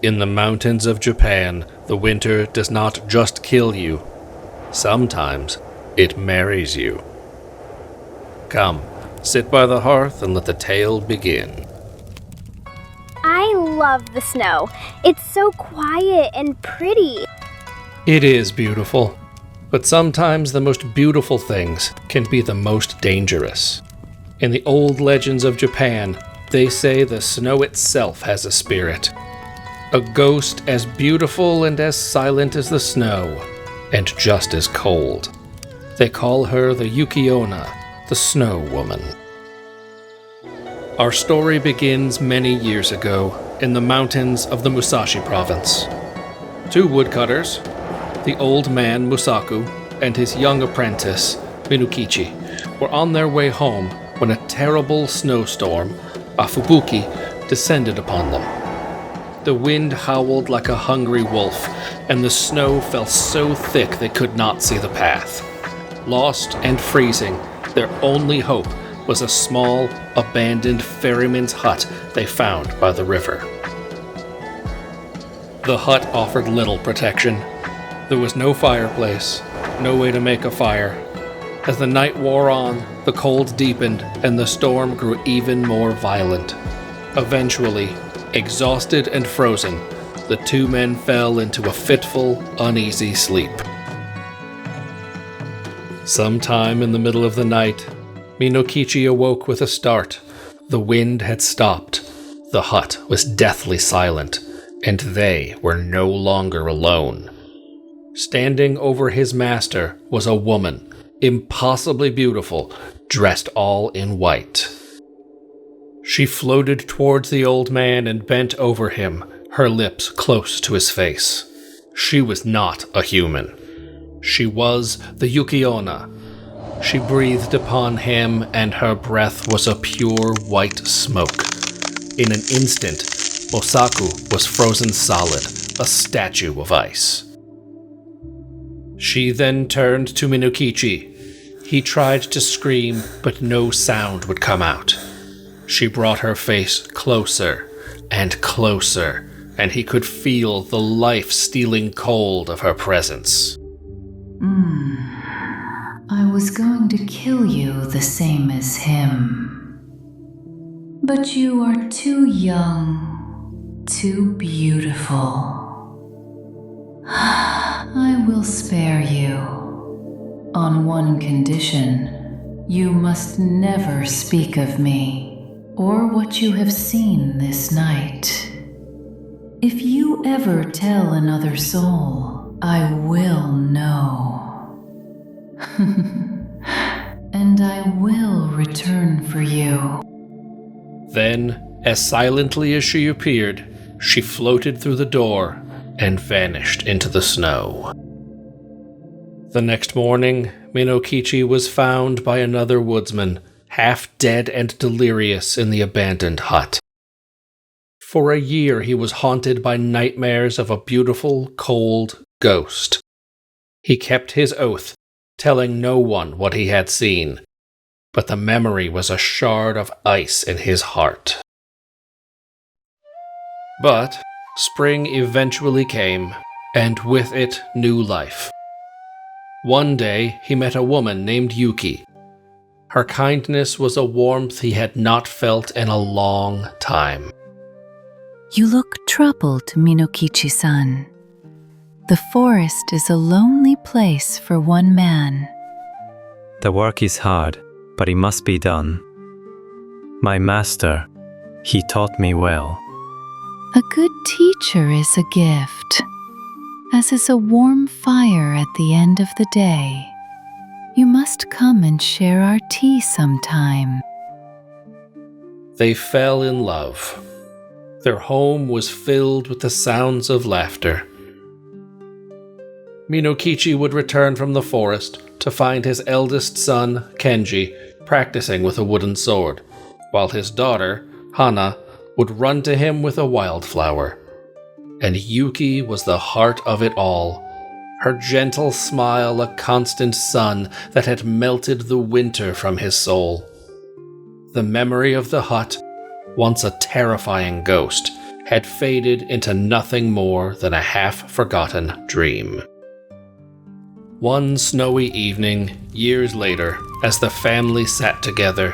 In the mountains of Japan, the winter does not just kill you. Sometimes it marries you. Come, sit by the hearth and let the tale begin. I love the snow. It's so quiet and pretty. It is beautiful, but sometimes the most beautiful things can be the most dangerous. In the old legends of Japan, they say the snow itself has a spirit. A ghost as beautiful and as silent as the snow, and just as cold. They call her the Yuki-onna, the Snow Woman. Our story begins many years ago in the mountains of the Musashi province. Two woodcutters, the old man Musaku and his young apprentice Minokichi, were on their way home when a terrible snowstorm, a fubuki, descended upon them. The wind howled like a hungry wolf, and the snow fell so thick they could not see the path. Lost and freezing, their only hope was a small, abandoned ferryman's hut they found by the river. The hut offered little protection. There was no fireplace, no way to make a fire. As the night wore on, the cold deepened and the storm grew even more violent. Eventually, exhausted and frozen, the two men fell into a fitful, uneasy sleep. Sometime in the middle of the night, Minokichi awoke with a start. The wind had stopped. The hut was deathly silent, and they were no longer alone. Standing over his master was a woman, impossibly beautiful, dressed all in white. She floated towards the old man and bent over him, her lips close to his face. She was not a human. She was the Yuki-onna. She breathed upon him, and her breath was a pure white smoke. In an instant, Musaku was frozen solid, a statue of ice. She then turned to Minokichi. He tried to scream, but no sound would come out. She brought her face closer and closer, and he could feel the life-stealing cold of her presence. I was going to kill you the same as him. But you are too young, too beautiful. I will spare you. On one condition, you must never speak of me or what you have seen this night. If you ever tell another soul, I will know. And I will return for you. Then, as silently as she appeared, she floated through the door and vanished into the snow. The next morning, Minokichi was found by another woodsman, half dead and delirious in the abandoned hut. For a year he was haunted by nightmares of a beautiful, cold ghost. He kept his oath, telling no one what he had seen, but the memory was a shard of ice in his heart. But spring eventually came, and with it new life. One day he met a woman named Yuki. Her kindness was a warmth he had not felt in a long time. You look troubled, Minokichi-san. The forest is a lonely place for one man. The work is hard, but it must be done. My master, he taught me well. A good teacher is a gift, as is a warm fire at the end of the day. You must come and share our tea sometime. They fell in love. Their home was filled with the sounds of laughter. Minokichi would return from the forest to find his eldest son, Kenji, practicing with a wooden sword, while his daughter, Hana, would run to him with a wildflower. And Yuki was the heart of it all, her gentle smile a constant sun that had melted the winter from his soul. The memory of the hut, once a terrifying ghost, had faded into nothing more than a half-forgotten dream. One snowy evening, years later, as the family sat together,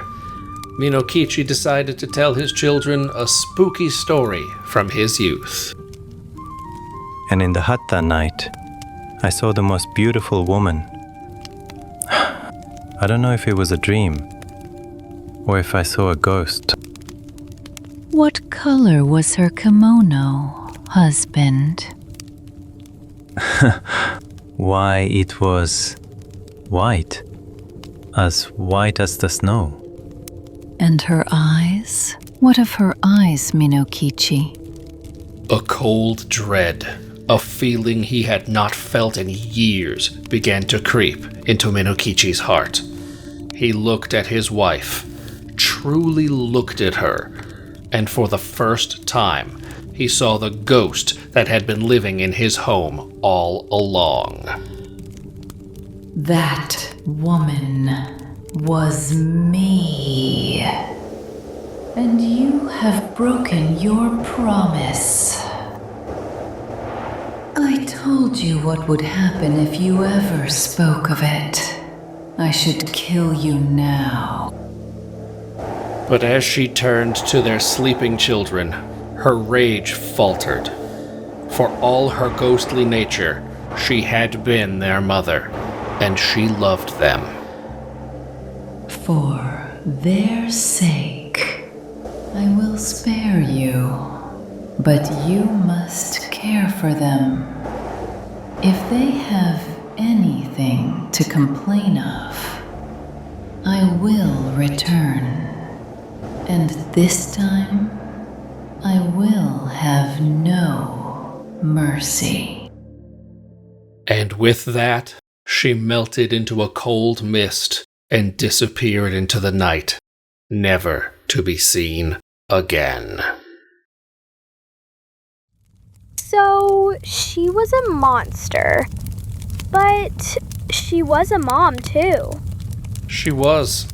Minokichi decided to tell his children a spooky story from his youth. And in the hut that night, I saw the most beautiful woman. I don't know if it was a dream, or if I saw a ghost. What color was her kimono, husband? Why, it was white as the snow. And her eyes? What of her eyes, Minokichi? A cold dread, a feeling he had not felt in years, began to creep into Minokichi's heart. He looked at his wife, truly looked at her, and for the first time, he saw the ghost that had been living in his home all along. That woman was me. And you have broken your promise. I told you what would happen if you ever spoke of it. I should kill you now. But as she turned to their sleeping children, her rage faltered. For all her ghostly nature, she had been their mother, and she loved them. For their sake, I will spare you, but you must care for them. If they have anything to complain of, I will return. And this time, I will have no mercy. And with that, she melted into a cold mist and disappeared into the night, never to be seen again. So, she was a monster. But she was a mom, too. She was.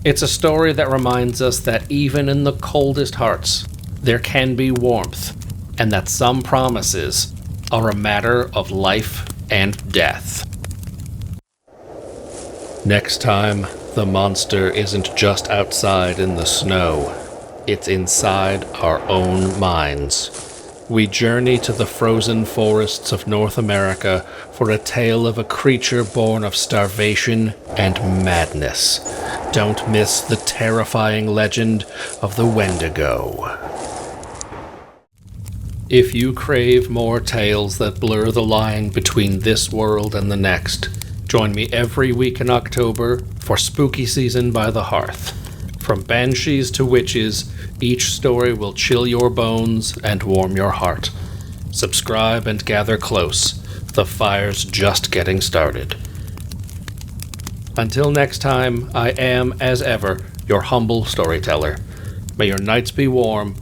It's a story that reminds us that even in the coldest hearts, there can be warmth, and that some promises are a matter of life and death. Next time, the monster isn't just outside in the snow, it's inside our own minds. We journey to the frozen forests of North America for a tale of a creature born of starvation and madness. Don't miss the terrifying legend of the Wendigo. If you crave more tales that blur the line between this world and the next, join me every week in October for Spooky Season by the Hearth. From banshees to witches, each story will chill your bones and warm your heart. Subscribe and gather close. The fire's just getting started. Until next time, I am, as ever, your humble storyteller. May your nights be warm,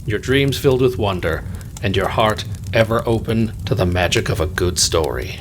your dreams filled with wonder, and your heart ever open to the magic of a good story.